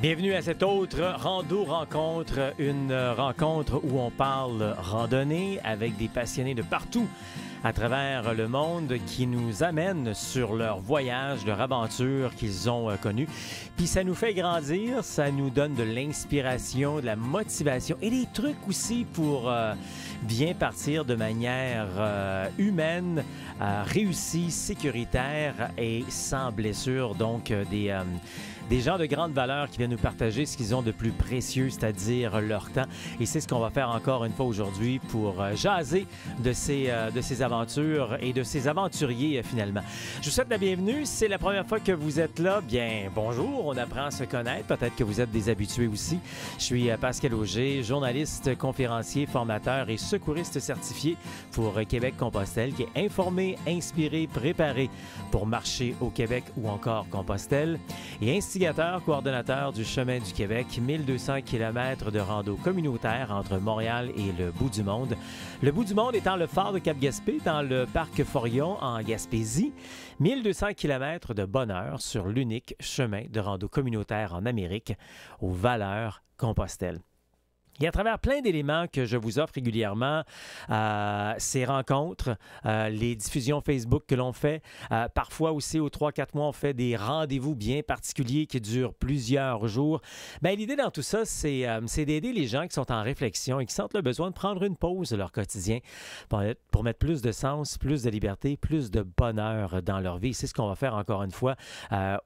Bienvenue à cette autre rando-rencontre, une rencontre où on parle randonnée avec des passionnés de partout à travers le monde qui nous amènent sur leur voyage, leur aventure qu'ils ont connue. Puis ça nous fait grandir, ça nous donne de l'inspiration, de la motivation et des trucs aussi pour bien partir de manière humaine, réussie, sécuritaire et sans blessure. Donc des gens de grande valeur qui viennent nous partager ce qu'ils ont de plus précieux, c'est-à-dire leur temps. Et c'est ce qu'on va faire encore une fois aujourd'hui pour jaser de ces aventures et de ces aventuriers finalement. Je vous souhaite la bienvenue. Si c'est la première fois que vous êtes là, bien bonjour, on apprend à se connaître. Peut-être que vous êtes des habitués aussi. Je suis Pascal Auger, journaliste, conférencier, formateur et secouriste certifié pour Québec-Compostelle, qui est informé, inspiré, préparé pour marcher au Québec ou encore Compostelle et instigateur, coordonnateur du Chemin du Québec, 1200 km de rando communautaire entre Montréal et le bout du monde. Le bout du monde étant le phare de Cap-Gaspé dans le parc Forillon en Gaspésie. 1200 km de bonheur sur l'unique chemin de rando communautaire en Amérique, aux Valeurs Compostelle. Et à travers plein d'éléments que je vous offre régulièrement, ces rencontres, les diffusions Facebook que l'on fait, parfois aussi aux 3-4 mois, on fait des rendez-vous bien particuliers qui durent plusieurs jours. Bien, l'idée dans tout ça, c'est d'aider les gens qui sont en réflexion et qui sentent le besoin de prendre une pause de leur quotidien pour mettre plus de sens, plus de liberté, plus de bonheur dans leur vie. C'est ce qu'on va faire encore une fois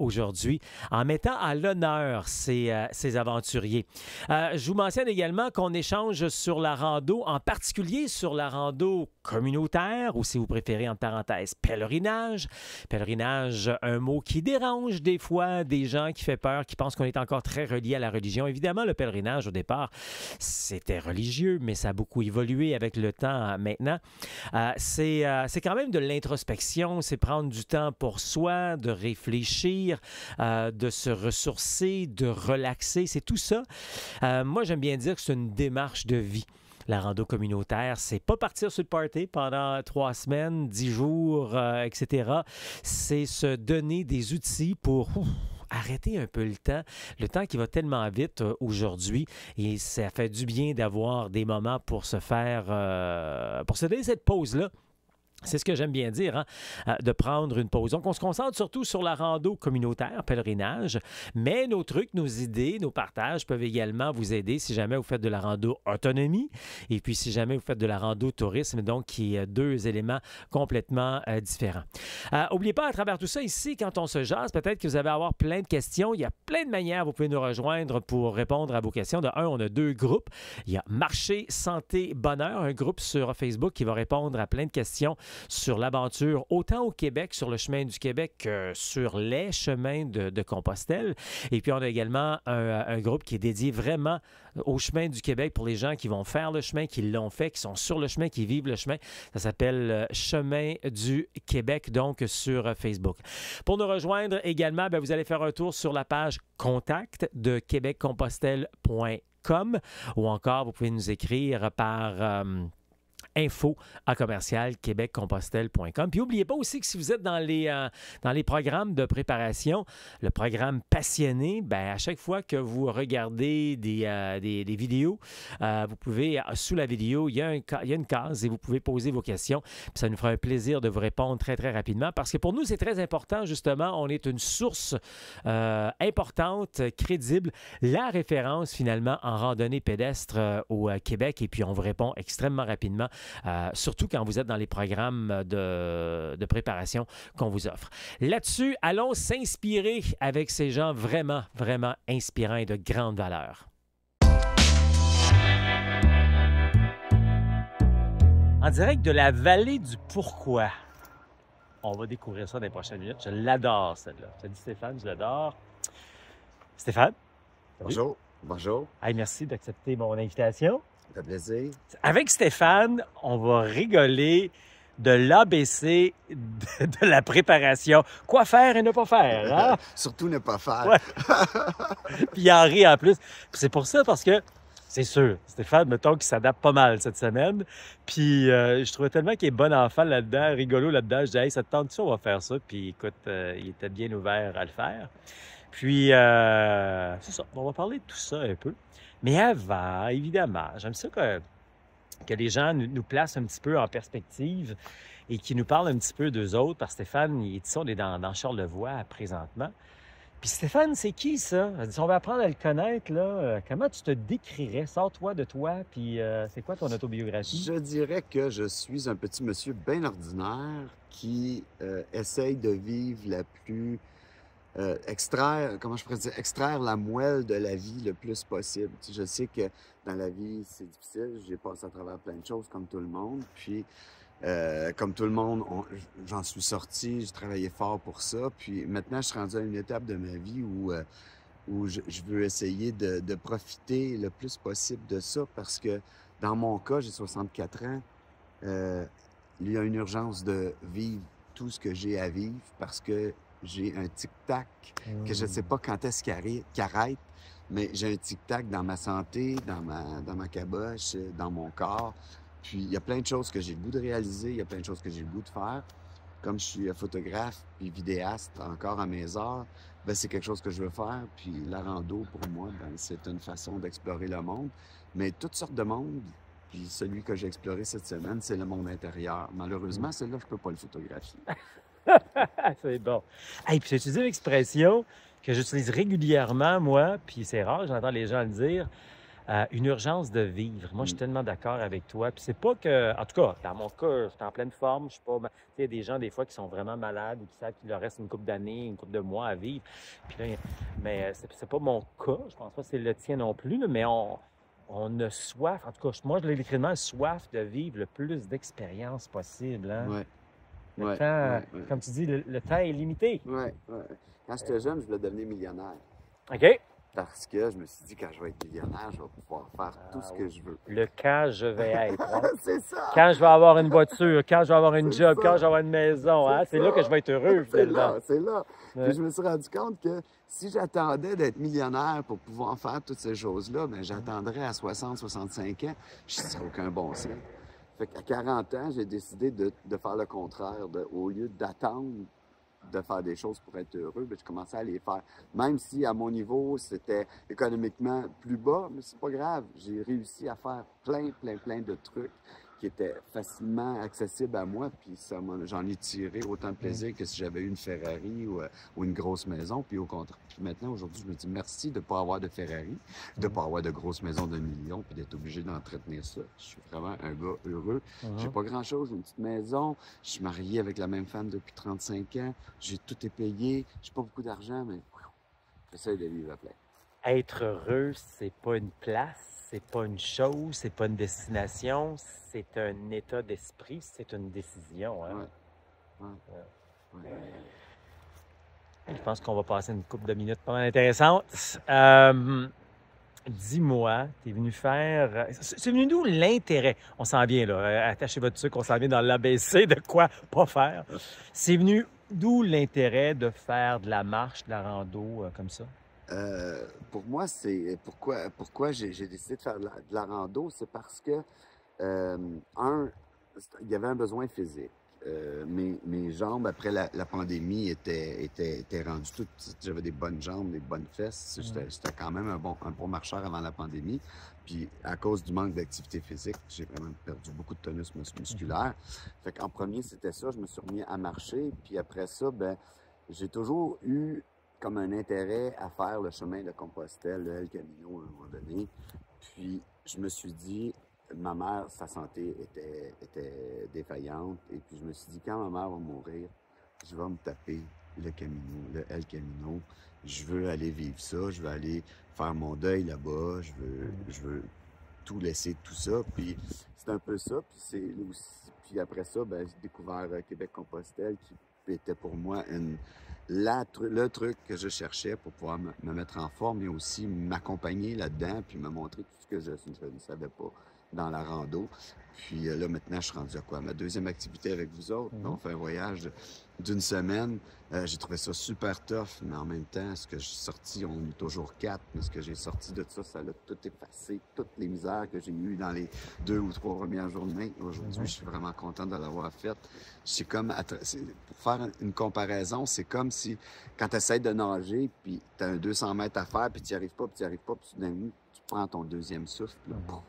aujourd'hui, en mettant à l'honneur ces aventuriers. Je vous mentionne également qu'on échange sur la rando, en particulier sur la rando communautaire, ou si vous préférez, entre parenthèses, pèlerinage. Pèlerinage, un mot qui dérange des fois des gens, qui fait peur, qui pensent qu'on est encore très relié à la religion. Évidemment, le pèlerinage, au départ, c'était religieux, mais ça a beaucoup évolué avec le temps maintenant. C'est quand même de l'introspection, c'est prendre du temps pour soi, de réfléchir, de se ressourcer, de relaxer, c'est tout ça. Moi, j'aime bien dire que c'est une démarche de vie. La rando communautaire, c'est pas partir sur le party pendant 3 semaines, 10 jours, etc. C'est se donner des outils pour arrêter un peu le temps qui va tellement vite aujourd'hui. Et ça fait du bien d'avoir des moments pour se faire, pour se donner cette pause-là. C'est ce que j'aime bien dire, de prendre une pause. Donc, on se concentre surtout sur la rando communautaire, pèlerinage, mais nos trucs, nos idées, nos partages peuvent également vous aider si jamais vous faites de la rando autonomie et puis si jamais vous faites de la rando tourisme, donc qui est 2 éléments complètement différents. N'oubliez pas, à travers tout ça, ici, quand on se jase, peut-être que vous allez avoir plein de questions. Il y a plein de manières, vous pouvez nous rejoindre pour répondre à vos questions. De un, on a 2 groupes. Il y a Marché, Santé, Bonheur, un groupe sur Facebook qui va répondre à plein de questions sur l'aventure, autant au Québec, sur le chemin du Québec, que sur les chemins de Compostelle. Et puis, on a également un groupe qui est dédié vraiment au chemin du Québec pour les gens qui vont faire le chemin, qui l'ont fait, qui sont sur le chemin, qui vivent le chemin. Ça s'appelle Chemin du Québec, donc sur Facebook. Pour nous rejoindre également, bien, vous allez faire un tour sur la page Contact de québeccompostelle.com ou encore, vous pouvez nous écrire par info@québeccompostelle.com. Puis n'oubliez pas aussi que si vous êtes dans les programmes de préparation, le programme Passionné, bien, à chaque fois que vous regardez des vidéos, vous pouvez, sous la vidéo, il y a une case et vous pouvez poser vos questions. Puis ça nous fera un plaisir de vous répondre très, très rapidement parce que pour nous, c'est très important, justement. On est une source importante, crédible, la référence, finalement, en randonnée pédestre au Québec. Et puis, on vous répond extrêmement rapidement. Surtout quand vous êtes dans les programmes de préparation qu'on vous offre. Là-dessus, allons s'inspirer avec ces gens vraiment, vraiment inspirants et de grande valeur. En direct de la vallée du Pourquoi. On va découvrir ça dans les prochaines minutes. Je l'adore, celle-là. Salut Stéphane, je l'adore. Stéphane? Bonjour. Bonjour. Hey, merci d'accepter mon invitation. Ça fait plaisir. Avec Stéphane, on va rigoler de l'ABC de la préparation. Quoi faire et ne pas faire, hein? Surtout ne pas faire. Ouais. Puis il en rit en plus. Puis c'est pour ça, parce que c'est sûr, Stéphane, mettons qu'il s'adapte pas mal cette semaine. Puis je trouvais tellement qu'il est bon enfant là-dedans, rigolo là-dedans. Je dis, hey, ça te tente ça, on va faire ça. Puis écoute, il était bien ouvert à le faire. Puis, c'est ça, on va parler de tout ça un peu. Mais avant, évidemment, j'aime ça que les gens nous placent un petit peu en perspective et qu'ils nous parlent un petit peu d'eux autres, parce que Stéphane, on est dans Charlevoix présentement. Puis Stéphane, c'est qui ça? Si on va apprendre à le connaître, là, comment tu te décrirais? Sors-toi de toi, puis c'est quoi ton autobiographie? Je dirais que je suis un petit monsieur bien ordinaire qui essaye de vivre la plus... extraire la moelle de la vie le plus possible. Tu sais, je sais que dans la vie, c'est difficile. J'ai passé à travers plein de choses comme tout le monde. Puis, comme tout le monde, j'en suis sorti, j'ai travaillé fort pour ça. Puis maintenant, je suis rendu à une étape de ma vie où je veux essayer de profiter le plus possible de ça parce que dans mon cas, j'ai 64 ans. Il y a une urgence de vivre tout ce que j'ai à vivre parce que j'ai un tic-tac que je ne sais pas quand est-ce qu'il arrête, mais j'ai un tic-tac dans ma santé, dans ma caboche, dans mon corps. Puis il y a plein de choses que j'ai le goût de réaliser, il y a plein de choses que j'ai le goût de faire. Comme je suis photographe puis vidéaste encore à mes heures, ben c'est quelque chose que je veux faire. Puis la rando, pour moi, ben c'est une façon d'explorer le monde. Mais toutes sortes de mondes. Puis celui que j'ai exploré cette semaine, c'est le monde intérieur. Malheureusement, celui-là, je ne peux pas le photographier. C'est bon. Hey, puis j'ai utilisé une expression que j'utilise régulièrement, moi, puis c'est rare, j'entends les gens le dire, une urgence de vivre. Moi, je suis tellement d'accord avec toi. Puis c'est pas que, en tout cas, dans mon cas, je suis en pleine forme, je suis pas, tu sais, il y a des gens, des fois, qui sont vraiment malades ou qui savent qu'il leur reste une couple d'années, une couple de mois à vivre. Puis là, mais c'est pas mon cas, je pense pas que c'est le tien non plus, là, mais on a soif, en tout cas, moi, je l'ai écritement soif de vivre le plus d'expériences possible, hein? Ouais. Le temps, comme tu dis, le temps est limité. Oui. Quand j'étais jeune, je voulais devenir millionnaire. OK. Parce que je me suis dit, quand je vais être millionnaire, je vais pouvoir faire tout ce que je veux. Le quand je vais être. Hein? C'est ça! Quand je vais avoir une voiture, quand je vais avoir une job, ça. quand je vais avoir une maison. Hein? C'est là que je vais être heureux, finalement. C'est là. Ouais. Puis je me suis rendu compte que si j'attendais d'être millionnaire pour pouvoir faire toutes ces choses-là, ben j'attendrais à 60, 65 ans. Je ne serais aucun bon sens. Fait qu'à 40 ans, j'ai décidé de faire le contraire. Au lieu d'attendre de faire des choses pour être heureux, ben, je commençais à les faire. Même si à mon niveau, c'était économiquement plus bas, mais c'est pas grave. J'ai réussi à faire plein de trucs qui étaient facilement accessibles à moi, puis j'en ai tiré autant de plaisir que si j'avais eu une Ferrari ou une grosse maison, puis au contraire. Puis maintenant, aujourd'hui, je me dis merci de ne pas avoir de Ferrari, de ne pas avoir de grosses maisons de millions, puis d'être obligé d'entretenir ça. Je suis vraiment un gars heureux. J'ai pas grand-chose, j'ai une petite maison, je suis marié avec la même femme depuis 35 ans, j'ai tout est payé, j'ai pas beaucoup d'argent, mais j'essaie de vivre à plein. Être heureux, c'est pas une place, c'est pas une chose, c'est pas une destination, c'est un état d'esprit, c'est une décision. Hein? Ouais. Je pense qu'on va passer une couple de minutes pas mal intéressantes. Dis-moi, tu es venu faire... C'est venu d'où l'intérêt? On s'en vient, là. Attachez votre sucre, on s'en vient dans l'ABC de quoi pas faire. C'est venu d'où l'intérêt de faire de la marche, de la rando comme ça? Pour moi, c'est pourquoi j'ai décidé de faire de la rando, c'est parce que, il y avait un besoin physique. Mes jambes, après la pandémie, étaient rendues toutes... J'avais des bonnes jambes, des bonnes fesses. J'étais quand même un bon marcheur avant la pandémie. Puis, à cause du manque d'activité physique, j'ai vraiment perdu beaucoup de tonus musculaire. Fait qu'en premier, c'était ça. Je me suis remis à marcher. Puis après ça, ben j'ai toujours eu comme un intérêt à faire le chemin de Compostelle, le El Camino, à un moment donné. Puis, je me suis dit, ma mère, sa santé était défaillante. Et puis, je me suis dit, quand ma mère va mourir, je vais me taper le Camino, le El Camino. Je veux aller vivre ça. Je veux aller faire mon deuil là-bas. Je veux tout laisser, tout ça. Puis, c'est un peu ça. Puis après ça, ben, j'ai découvert Québec-Compostelle qui était pour moi le truc que je cherchais pour pouvoir me mettre en forme et aussi m'accompagner là-dedans puis me montrer tout ce que je ne savais pas dans la rando. Puis là, maintenant, je suis rendu à quoi? Ma deuxième activité avec vous autres. On fait un voyage d'une semaine. J'ai trouvé ça super tough, mais en même temps, ce que j'ai sorti, on est toujours 4, mais ce que j'ai sorti de ça l'a tout effacé, toutes les misères que j'ai eues dans les 2 ou 3 premières journées. Aujourd'hui, je suis vraiment content de l'avoir faite. C'est comme, pour faire une comparaison, c'est comme si, quand tu essaies de nager, puis tu as un 200 mètres à faire, puis tu n'y arrives pas, puis tout d'un coup, tu prends ton deuxième souffle, puis là, boum,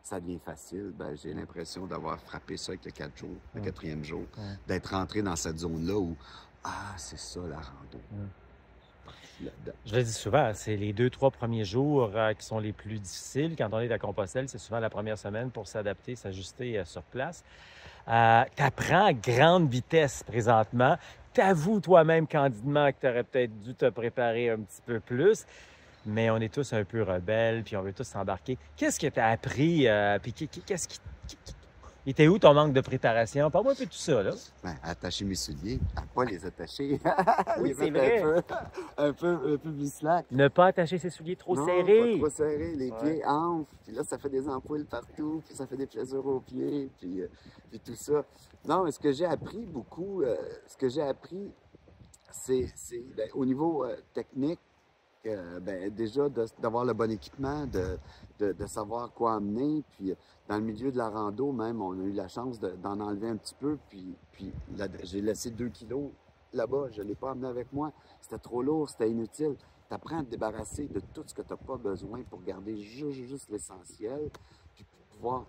ça devient facile. Ben, j'ai l'impression d'avoir frappé ça avec le 4 jours, le 4e jour, d'être rentré dans cette zone-là où, c'est ça la rando. Je le dis souvent, c'est les 2-3 premiers jours qui sont les plus difficiles. Quand on est à Compostelle, c'est souvent la première semaine pour s'adapter, s'ajuster sur place. Tu apprends à grande vitesse présentement. T'avoues toi-même candidement que tu aurais peut-être dû te préparer un petit peu plus. Mais on est tous un peu rebelles, puis on veut tous s'embarquer. Qu'est-ce que tu as appris? Puis qu'est-ce qui... était où ton manque de préparation? Parle-moi un peu de tout ça, là. Ben, attacher mes souliers, à pas les attacher. Oui, c'est vrai. Un peu plus slack. Ne pas attacher ses souliers trop serrés. Pas trop serrés, les pieds enflent. Puis là, ça fait des ampoules partout, puis ça fait des blessures aux pieds, puis tout ça. Non, mais ce que j'ai appris beaucoup, c'est ben, au niveau technique, déjà d'avoir le bon équipement, de savoir quoi amener. Puis dans le milieu de la rando, même, on a eu la chance d'en enlever un petit peu. Puis j'ai laissé 2 kilos là-bas. Je ne l'ai pas amené avec moi. C'était trop lourd, c'était inutile. Tu apprends à te débarrasser de tout ce que tu n'as pas besoin pour garder juste l'essentiel. Puis pouvoir,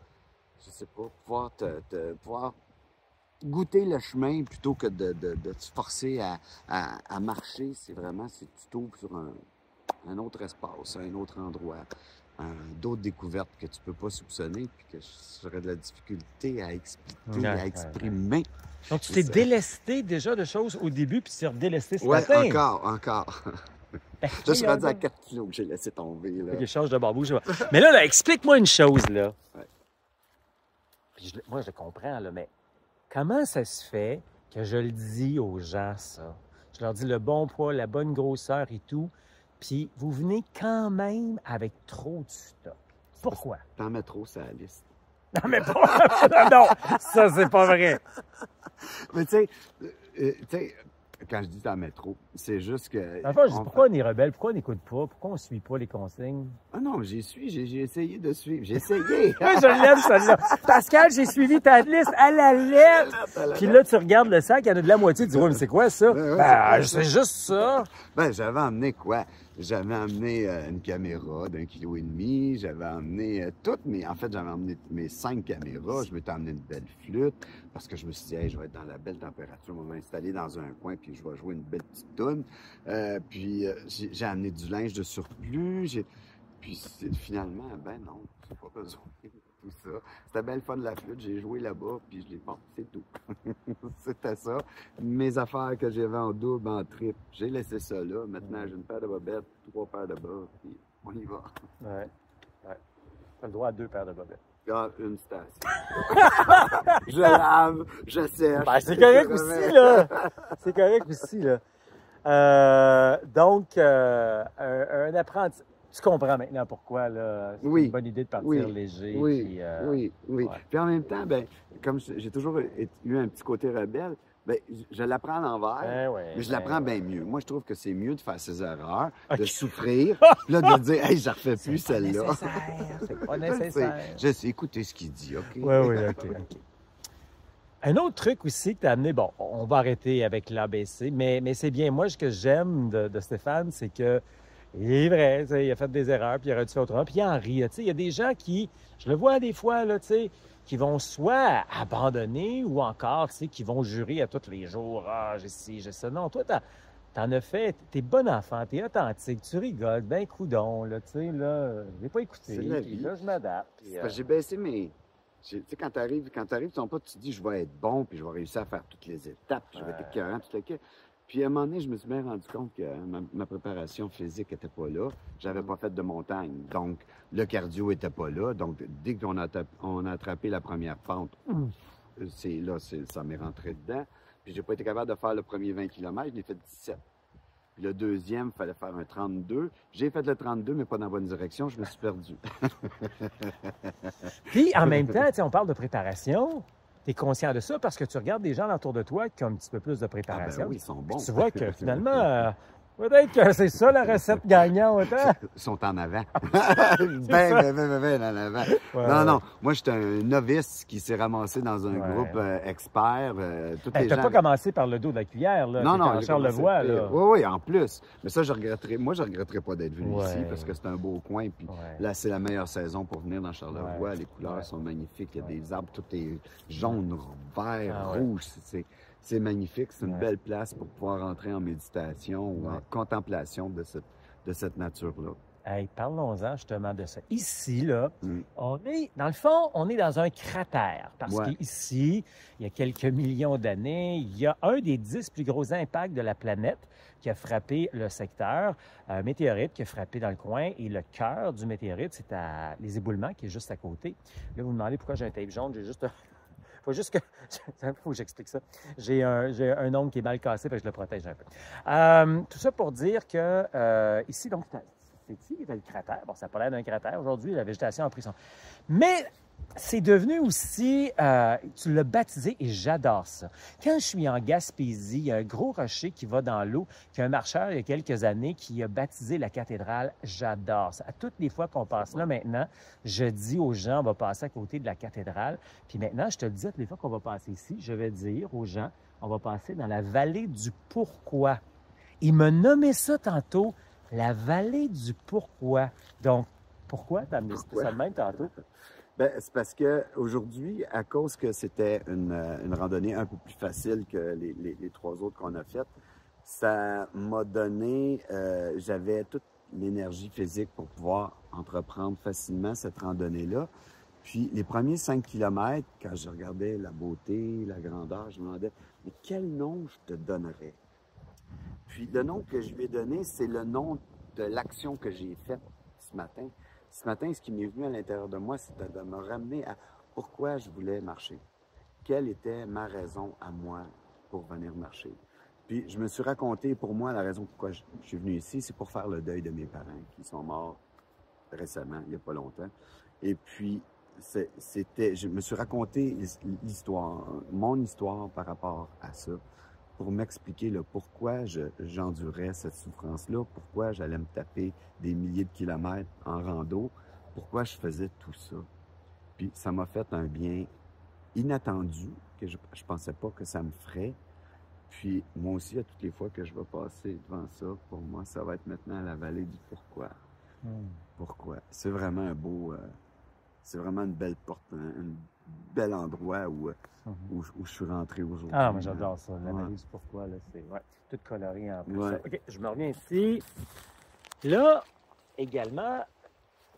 je sais pas, pouvoir goûter le chemin plutôt que de te forcer à marcher. C'est vraiment, si tu t'ouvres sur un autre espace, un autre endroit, d'autres découvertes que tu peux pas soupçonner, puis que j'aurais de la difficulté à expliquer, à exprimer. Donc, tu t'es délesté déjà de choses au début, puis tu t'es redélesté ce Ouais, matin. encore. Là, je suis rendu à 4 kilos que j'ai laissé tomber. Là. OK, change de barbouche. Mais là, explique-moi une chose, là. Ouais. Puis moi, je comprends, là, mais comment ça se fait que je le dis aux gens, ça? Je leur dis le bon poids, la bonne grosseur et tout, puis vous venez quand même avec trop de stock. Pourquoi? T'en mets trop sur la liste. Non, mais pas... non, ça, c'est pas vrai. Mais tu sais, quand je dis t'en mets trop, c'est juste que... Enfin, je dis, pourquoi on est rebelle? Pourquoi on n'écoute pas? Pourquoi on ne suit pas les consignes? Ah non, j'ai essayé de suivre. J'ai essayé. Moi, je l'aime, celle-là. Pascal, j'ai suivi ta liste à la lettre. Puis là, tu regardes le sac, il y en a de la moitié. Tu dis, ouais, mais c'est quoi ça? C'est juste ça. Ben, j'avais emmené quoi? J'avais emmené une caméra d'1,5 kg. J'avais emmené toutes mes... En fait, j'avais emmené mes 5 caméras. Je m'étais emmené une belle flûte parce que je me suis dit, hey, je vais être dans la belle température. On va m'installer dans un coin puis je vais jouer une belle petite toune. Puis j'ai amené du linge de surplus. Puis finalement, ben non, j'ai pas besoin de tout ça. C'était bien le fun de la flûte. J'ai joué là-bas puis je l'ai pas. C'est tout. C'était ça. Mes affaires que j'avais en double, en triple, j'ai laissé ça là. Maintenant, j'ai une paire de bobettes, 3 paires de bas, puis on y va. Ouais. T'as le droit à 2 paires de bobettes. Une station. Je lave, je sèche. Ben, c'est correct aussi, là. C'est correct aussi, là. Donc, un apprenti. Tu comprends maintenant pourquoi, là, c'est une bonne idée de partir léger. Oui. Ouais. Puis en même temps, ben, comme j'ai toujours eu un petit côté rebelle, ben, je l'apprends à l'envers, mais je l'apprends bien mieux. Moi, je trouve que c'est mieux de faire ses erreurs, de souffrir, là, de dire, hey, je ne refais plus celle-là. C'est pas nécessaire. Je sais écouter ce qu'il dit, OK? Oui, OK. Un autre truc aussi que tu as amené, bon, on va arrêter avec l'ABC, mais c'est bien. Moi, ce que j'aime de Stéphane, c'est que il est vrai, il a fait des erreurs, puis il aurait dû faire autrement, puis il en rit. Il y a des gens qui, je le vois des fois, là, qui vont soit abandonner ou encore qui vont jurer à tous les jours. Ah, j'ai ci, j'ai ça. Non, toi, t'en as fait, t'es bon enfant, t'es authentique, tu rigoles, ben coudon, là, je n'ai pas écouté, puis là, je m'adapte. J'ai baissé mes... Tu sais, quand t'arrives ton pote, tu te dis, je vais être bon, puis je vais réussir à faire toutes les étapes, puis je vais être écœurant, tout le. Puis à un moment donné, je me suis bien rendu compte que ma préparation physique n'était pas là. J'avais pas fait de montagne. Donc, le cardio n'était pas là. Donc, dès qu'on a attrapé la première pente, ça m'est rentré dedans. Puis j'ai pas été capable de faire le premier 20 km, je l'ai fait 17. Puis le deuxième, il fallait faire un 32. J'ai fait le 32, mais pas dans la bonne direction. Je me suis perdu. Puis, en même temps, on parle de préparation. Tu es conscient de ça parce que tu regardes des gens autour de toi qui ont un petit peu plus de préparation. Ah ben oui, ils sont bons. Puis tu vois que finalement, peut-être que c'est ça la recette gagnante. Hein? Ils sont en avant. ben en avant. Non. Moi, j'étais un novice qui s'est ramassé dans un groupe expert. Tu n'as pas commencé par le dos de la cuillère, là. Non. Charlevoix, là. Oui, en plus. Mais ça, je regretterais pas d'être venu ici parce que c'est un beau coin. Puis là, c'est la meilleure saison pour venir dans Charlevoix. Les couleurs sont magnifiques. Il y a des arbres, tout est jaune, vert, rouge. C'est magnifique, c'est une belle place pour pouvoir entrer en méditation ou en contemplation de cette nature-là. Hey, parlons-en justement de ça. Ici, là, on est, dans le fond, on est dans un cratère. Parce qu'ici, il y a quelques millions d'années, il y a un des 10 plus gros impacts de la planète qui a frappé le secteur, un météorite qui a frappé dans le coin. Et le cœur du météorite, c'est les éboulements qui est juste à côté. Là, vous me demandez pourquoi j'ai un tape jaune. J'ai juste faut que j'explique ça. J'ai un ongle qui est mal cassé, je le protège un peu. Tout ça pour dire que ici, donc, c'est ici qu'il y avait le cratère. Bon, ça n'a pas l'air d'un cratère aujourd'hui, la végétation a pris son... Mais c'est devenu aussi, tu l'as baptisé et j'adore ça. Quand je suis en Gaspésie, il y a un gros rocher qui va dans l'eau, qu'il y a un marcheur il y a quelques années qui a baptisé la cathédrale. J'adore ça. À toutes les fois qu'on passe là maintenant, je dis aux gens, on va passer à côté de la cathédrale. Puis maintenant, je te le dis, à toutes les fois qu'on va passer ici, je vais dire aux gens, on va passer dans la vallée du Pourquoi. Il m'a nommé ça tantôt, la vallée du Pourquoi. Donc, pourquoi tu as amené ça de même tantôt? Ben, c'est parce que aujourd'hui, à cause que c'était une randonnée un peu plus facile que les trois autres qu'on a faites, ça m'a donné, j'avais toute l'énergie physique pour pouvoir entreprendre facilement cette randonnée-là. Puis les premiers 5 kilomètres, quand je regardais la beauté, la grandeur, je me demandais, mais quel nom je te donnerais? Puis le nom que je lui ai donné, c'est le nom de l'action que j'ai faite ce matin. Ce matin, ce qui m'est venu à l'intérieur de moi, c'était de me ramener à pourquoi je voulais marcher. Quelle était ma raison à moi pour venir marcher. Puis je me suis raconté, pour moi, la raison pourquoi je suis venu ici, c'est pour faire le deuil de mes parents qui sont morts récemment, il n'y a pas longtemps. Et puis, je me suis raconté l'histoire, mon histoire par rapport à ça, pour m'expliquer le pourquoi j'endurais cette souffrance-là, pourquoi j'allais me taper des milliers de kilomètres en rando, pourquoi je faisais tout ça. Puis ça m'a fait un bien inattendu, que je pensais pas que ça me ferait. Puis moi aussi, à toutes les fois que je vais passer devant ça, pour moi, ça va être maintenant la vallée du pourquoi. Pourquoi? C'est vraiment un beau... c'est vraiment une belle porte, un bel endroit où je suis rentré aujourd'hui. Ah, moi j'adore ça, l'analyse pourquoi, là, c'est tout coloré en plus. OK, je me reviens ici. Là, également,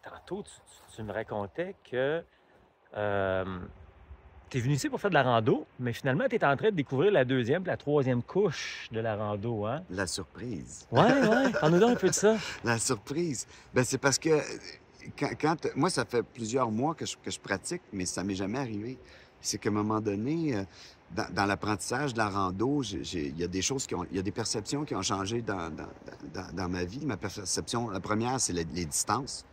tantôt, tu me racontais que tu es venu ici pour faire de la rando, mais finalement, tu es en train de découvrir la deuxième et la troisième couche de la rando, hein? La surprise. Oui. Parle-nous donc un peu de ça. La surprise. Ben c'est parce que moi, ça fait plusieurs mois que je pratique, mais ça m'est jamais arrivé. C'est qu'à un moment donné, dans l'apprentissage de la rando, il y a des choses il y a des perceptions qui ont changé dans ma vie. Ma perception, la première, c'est les distances.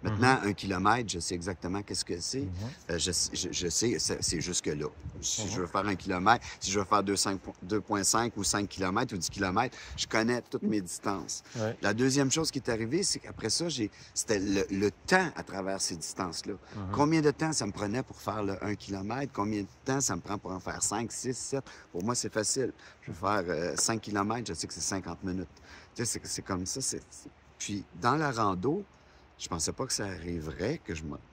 Maintenant, 1 kilomètre, je sais exactement qu'est-ce que c'est. Je sais, c'est jusque-là. Si je veux faire 1 kilomètre, si je veux faire 2,5 ou 5 kilomètres ou 10 kilomètres, je connais toutes mes distances. La deuxième chose qui est arrivée, c'est qu'après ça, c'était le temps à travers ces distances-là. Combien de temps ça me prenait pour faire le 1 kilomètre? Combien de temps ça me prend pour en faire 5, 6, 7? Pour moi, c'est facile. Je vais faire 5 kilomètres, je sais que c'est 50 minutes. Tu sais, c'est comme ça. Puis, dans la rando, je pensais pas que ça arriverait,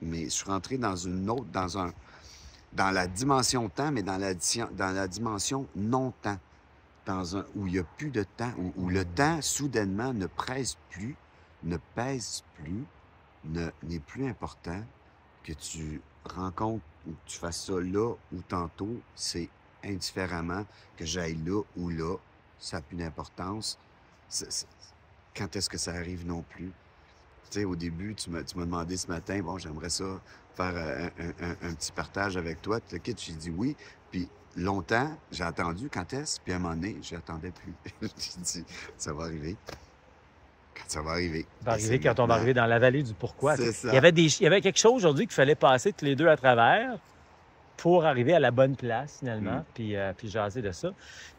mais je suis rentré dans dans la dimension temps, mais dans la dimension non-temps, où il n'y a plus de temps, où le temps, soudainement, ne pèse plus, n'est plus important, que tu rencontres ou que tu fasses ça là ou tantôt, c'est indifféremment que j'aille là ou là, ça n'a plus d'importance. Quand est-ce que ça arrive non plus? Tu sais, au début, tu m'as demandé ce matin, bon, j'aimerais ça faire un petit partage avec toi. Le kit, j'ai dit oui. Puis longtemps, j'ai attendu quand est-ce, puis à un moment donné, j'attendais plus. J'ai dit, ça va arriver. Quand ça va arriver. Ça va Et arriver c'est quand on va maintenant. arriver dans la vallée du pourquoi. C'est Il ça. y avait il y avait quelque chose aujourd'hui qu'il fallait passer tous les deux à travers pour arriver à la bonne place, finalement, puis jaser de ça.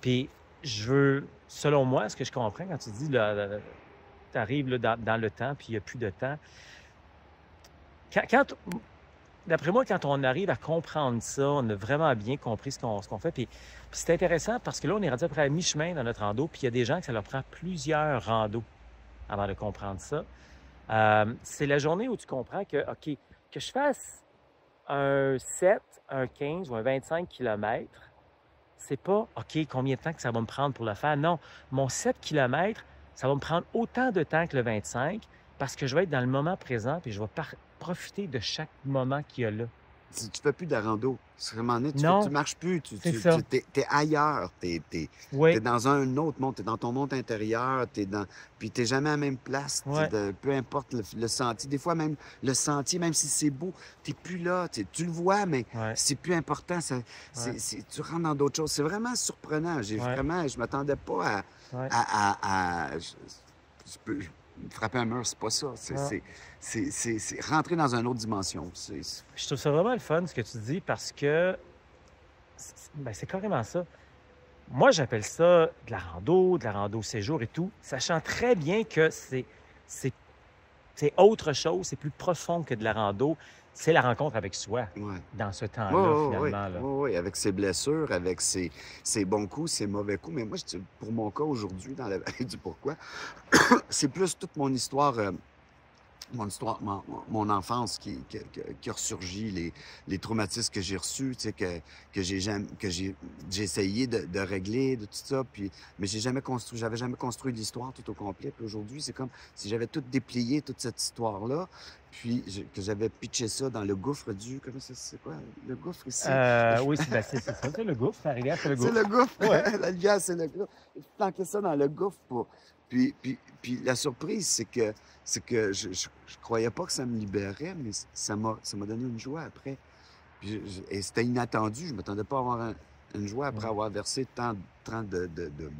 Puis je veux, selon moi, ce que je comprends quand tu dis, tu arrives dans le temps, puis il n'y a plus de temps. Quand, d'après moi, quand on arrive à comprendre ça, on a vraiment bien compris ce qu'on fait. Puis c'est intéressant parce que là, on est rendu à peu près à mi-chemin dans notre rando, puis il y a des gens que ça leur prend plusieurs randos avant de comprendre ça. C'est la journée où tu comprends que, OK, que je fasse un 7, un 15 ou un 25 km, c'est pas, OK, combien de temps que ça va me prendre pour le faire? Non, mon 7 km, ça va me prendre autant de temps que le 25 parce que je vais être dans le moment présent puis je vais profiter de chaque moment qu'il y a là. Tu fais plus de rando. C'est vraiment net, tu Non, marches plus, c'est ça. t'es ailleurs, t'es Oui, dans un autre monde, t'es dans ton monde intérieur, puis t'es jamais à la même place, ouais, peu importe le sentier. Des fois même le sentier, même si c'est beau, t'es plus là, tu le vois, mais ouais, c'est plus important. ouais, Tu rentres dans d'autres choses. C'est vraiment surprenant. ouais, Je m'attendais pas ouais. je peux frapper un mur, c'est pas ça. Non. C'est rentrer dans une autre dimension. Je trouve ça vraiment le fun ce que tu dis parce que c'est carrément ça. Moi, j'appelle ça de la rando séjour et tout, sachant très bien que c'est c'est autre chose, c'est plus profond que de la rando. C'est la rencontre avec soi Ouais. dans ce Oui, temps-là, oui, oui. finalement. Là. Oui, oui, avec ses blessures, avec ses bons coups, ses mauvais coups. Mais moi, pour mon cas aujourd'hui, dans la vallée du pourquoi, c'est plus toute mon histoire, mon enfance qui a ressurgi, les traumatismes que j'ai reçus, tu sais, que j'ai essayé de régler, de tout ça, mais j'avais jamais construit l'histoire tout au complet. Puis aujourd'hui, c'est comme si j'avais tout déplié, toute cette histoire-là, que j'avais pitché ça dans le gouffre comment ça, c'est quoi, le gouffre ici? Oui, c'est ça, c'est le gouffre. La rivière, c'est le C'est gouffre. le gouffre. Ouais. La lumière, c'est le gouffre. Je planquais ça dans le gouffre pour. Puis la surprise, c'est que je croyais pas que ça me libérait, mais ça m'a donné une joie après. Et c'était inattendu. Je m'attendais pas à avoir une joie après Ouais. avoir versé tant de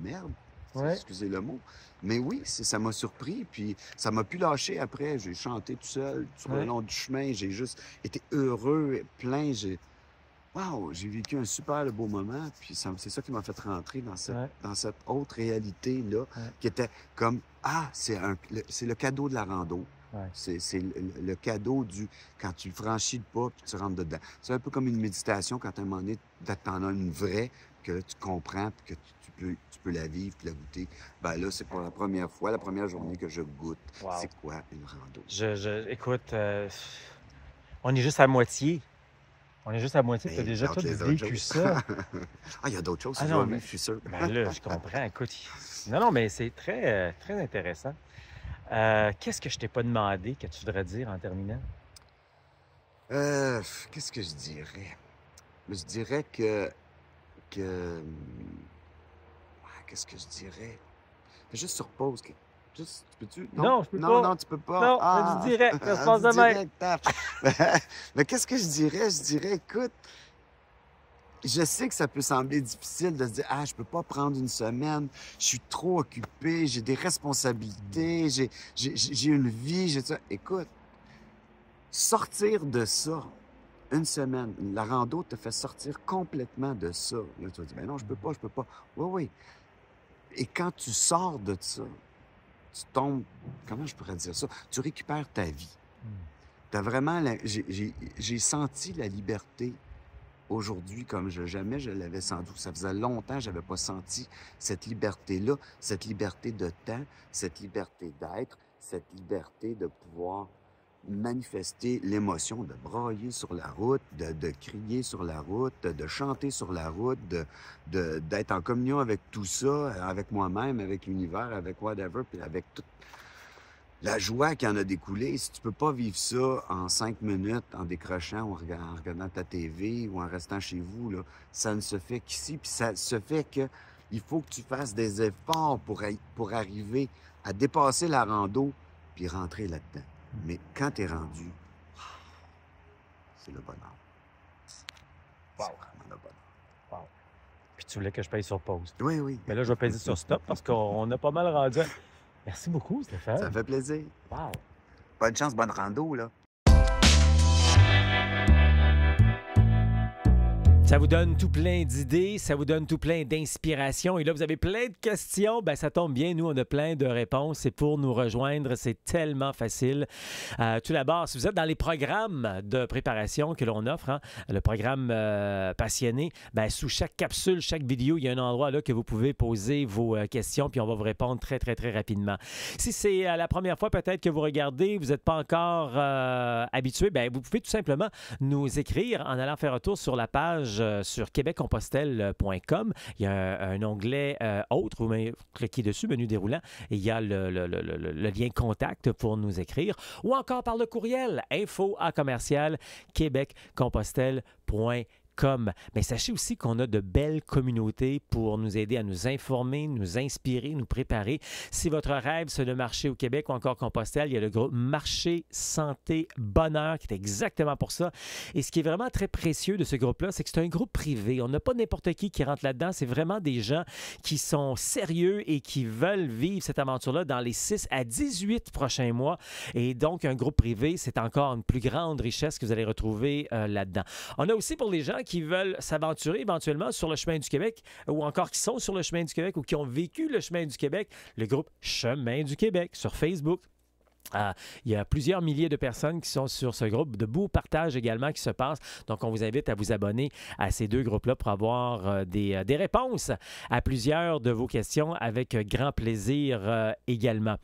merde. Ouais. Excusez le mot. Mais oui, ça m'a surpris. Puis ça m'a pu lâcher après. J'ai chanté tout seul sur le Ouais. long du chemin. J'ai juste été heureux, plein. Wow, j'ai vécu un super beau moment, puis c'est ça qui m'a fait rentrer Ouais. dans cette autre réalité-là, Ouais. qui était comme, c'est le cadeau de la rando. Ouais. C'est le cadeau quand tu franchis le pas, puis tu rentres dedans. C'est un peu comme une méditation quand à un moment donné, t'en as une vraie, que tu comprends, puis que tu peux la vivre, puis la goûter. Ben là, c'est pour la première fois, la première journée que je goûte. Wow. C'est quoi une rando? Écoute, on est juste à moitié. On est juste à moitié, tu as Mais déjà j'ai hâte tout les autres vécu choses. ça. Il y a d'autres choses, Ah tu non, vas mais, vivre, je suis sûr. ben là, je comprends. Écoute, non, mais c'est très, très intéressant. Qu'est-ce que je t'ai pas demandé que tu voudrais dire en terminant? Qu'est-ce que je dirais? Je dirais que... Qu'est-ce que je dirais? Fais juste sur pause. Juste, tu peux-tu? Non? Non, je peux Non, pas. non, tu peux pas. Non, Ah! du direct, ça se passe Du demain. direct, taf. Mais qu'est-ce que je dirais? Je dirais, écoute, je sais que ça peut sembler difficile de se dire, je peux pas prendre une semaine, je suis trop occupé, j'ai des responsabilités, j'ai une vie, j'ai ça. Écoute, sortir de ça, une semaine, la rando te fait sortir complètement de ça. Là, tu vas dire, mais non, je peux pas. Oui, oui. Et quand tu sors de ça, tu tombes, comment je pourrais dire ça? Tu récupères ta vie. T'as vraiment, j'ai senti la liberté aujourd'hui comme jamais je l'avais senti. Ça faisait longtemps que je n'avais pas senti cette liberté-là, cette liberté de temps, cette liberté d'être, cette liberté de pouvoir manifester l'émotion, de brailler sur la route, de crier sur la route, de chanter sur la route, d'être en communion avec tout ça, avec moi-même, avec l'univers, avec whatever, puis avec toute la joie qui en a découlé. Si tu peux pas vivre ça en 5 minutes, en décrochant ou en regardant ta TV ou en restant chez vous, là, ça ne se fait qu'ici, puis ça se fait que il faut que tu fasses des efforts pour arriver à dépasser la rando puis rentrer là-dedans. Mais quand tu es rendu, c'est le bonheur. Wow. C'est vraiment le bonheur. Wow. Puis tu voulais que je paye sur pause. Oui, oui. Mais là, je vais peser sur stop parce qu'on a pas mal rendu. Merci beaucoup, Stéphane. Ça fait plaisir. Wow. Bonne chance, bonne rando, là. Ça vous donne tout plein d'idées, ça vous donne tout plein d'inspiration. Et là, vous avez plein de questions. Ben, ça tombe bien, nous, on a plein de réponses. Et pour nous rejoindre, c'est tellement facile. Tout d'abord, si vous êtes dans les programmes de préparation que l'on offre, le programme Passionné, ben, sous chaque capsule, chaque vidéo, il y a un endroit là que vous pouvez poser vos questions, puis on va vous répondre très, très, très rapidement. Si c'est la première fois peut-être que vous regardez, vous n'êtes pas encore habitué, ben, vous pouvez tout simplement nous écrire en allant faire un tour sur la page sur québeccompostelle.com. Il y a un onglet autre, vous cliquez dessus, menu déroulant, et il y a le lien contact pour nous écrire, ou encore par le courriel info@québeccompostelle.com. Mais sachez aussi qu'on a de belles communautés pour nous aider à nous informer, nous inspirer, nous préparer. Si votre rêve, c'est de marcher au Québec ou encore Compostelle, il y a le groupe Marché, Santé, Bonheur qui est exactement pour ça. Et ce qui est vraiment très précieux de ce groupe-là, c'est que c'est un groupe privé. On n'a pas n'importe qui rentre là-dedans. C'est vraiment des gens qui sont sérieux et qui veulent vivre cette aventure-là dans les 6 à 18 prochains mois. Et donc, un groupe privé, c'est encore une plus grande richesse que vous allez retrouver là-dedans. On a aussi pour les gens qui veulent s'aventurer éventuellement sur le chemin du Québec ou encore qui sont sur le chemin du Québec ou qui ont vécu le chemin du Québec, le groupe Chemin du Québec sur Facebook. Il y a plusieurs milliers de personnes qui sont sur ce groupe, de beaux partages également qui se passent. Donc, on vous invite à vous abonner à ces deux groupes-là pour avoir des réponses à plusieurs de vos questions avec grand plaisir également.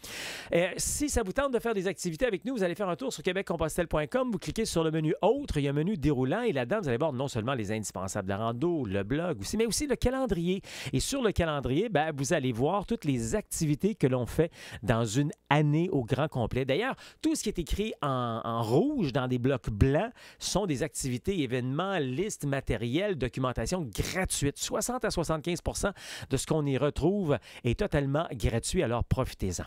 Si ça vous tente de faire des activités avec nous, vous allez faire un tour sur québeccompostelle.com, vous cliquez sur le menu Autres, il y a un menu déroulant et là-dedans, vous allez voir non seulement les indispensables de la rando, le blog aussi, mais aussi le calendrier. Et sur le calendrier, ben, vous allez voir toutes les activités que l'on fait dans une année au grand complet. D'ailleurs, tout ce qui est écrit en rouge dans des blocs blancs sont des activités, événements, listes, matériels, documentation gratuites. 60 à 75 % de ce qu'on y retrouve est totalement gratuit, alors profitez-en.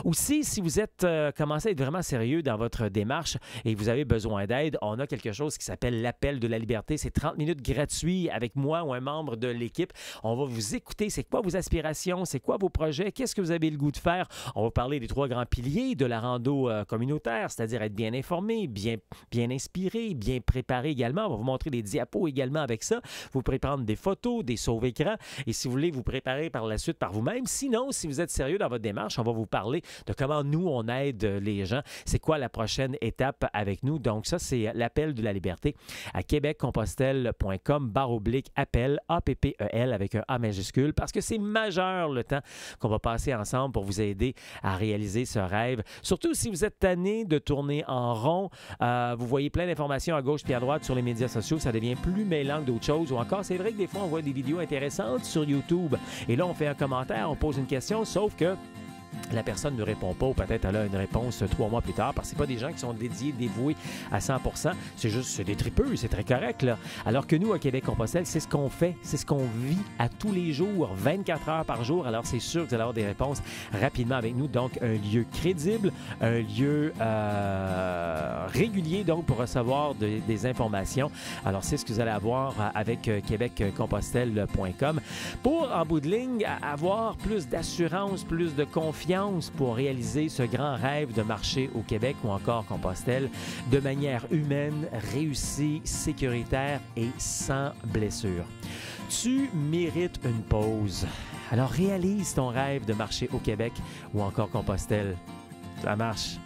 Aussi, si vous êtes commencé à être vraiment sérieux dans votre démarche et vous avez besoin d'aide, on a quelque chose qui s'appelle l'appel de la liberté. C'est 30 minutes gratuits avec moi ou un membre de l'équipe. On va vous écouter. C'est quoi vos aspirations? C'est quoi vos projets? Qu'est-ce que vous avez le goût de faire? On va parler des 3 grands piliers de la rando communautaire, c'est-à-dire être bien informé, bien inspiré, bien préparé également. On va vous montrer des diapos également avec ça. Vous pourrez prendre des photos, des sauve-écrans et si vous voulez vous préparer par la suite par vous-même. Sinon, si vous êtes sérieux dans votre démarche, on va vous parler de comment nous, on aide les gens. C'est quoi la prochaine étape avec nous? Donc ça, c'est l'appel de la liberté à québeccompostelle.com/appel, APPEL avec un A majuscule, parce que c'est majeur le temps qu'on va passer ensemble pour vous aider à réaliser ce rêve. Surtout si vous êtes tanné de tourner en rond, vous voyez plein d'informations à gauche et à droite sur les médias sociaux, ça devient plus mêlant que d'autres choses. Ou encore, c'est vrai que des fois, on voit des vidéos intéressantes sur YouTube. Et là, on fait un commentaire, on pose une question, sauf que la personne ne répond pas ou peut-être elle a une réponse 3 mois plus tard parce que ce pas des gens qui sont dédiés, dévoués à 100 %. C'est des tripeux, c'est très correct, là. Alors que nous, à Québec-Compostelle, c'est ce qu'on fait, c'est ce qu'on vit à tous les jours, 24 heures par jour. Alors, c'est sûr que vous allez avoir des réponses rapidement avec nous. Donc, un lieu crédible, un lieu régulier, donc, pour recevoir des informations. Alors, c'est ce que vous allez avoir avec québeccompostelle.com pour, en bout de ligne, avoir plus d'assurance, plus de confiance pour réaliser ce grand rêve de marcher au Québec ou encore Compostelle de manière humaine, réussie, sécuritaire et sans blessure. Tu mérites une pause. Alors réalise ton rêve de marcher au Québec ou encore Compostelle. Ça marche.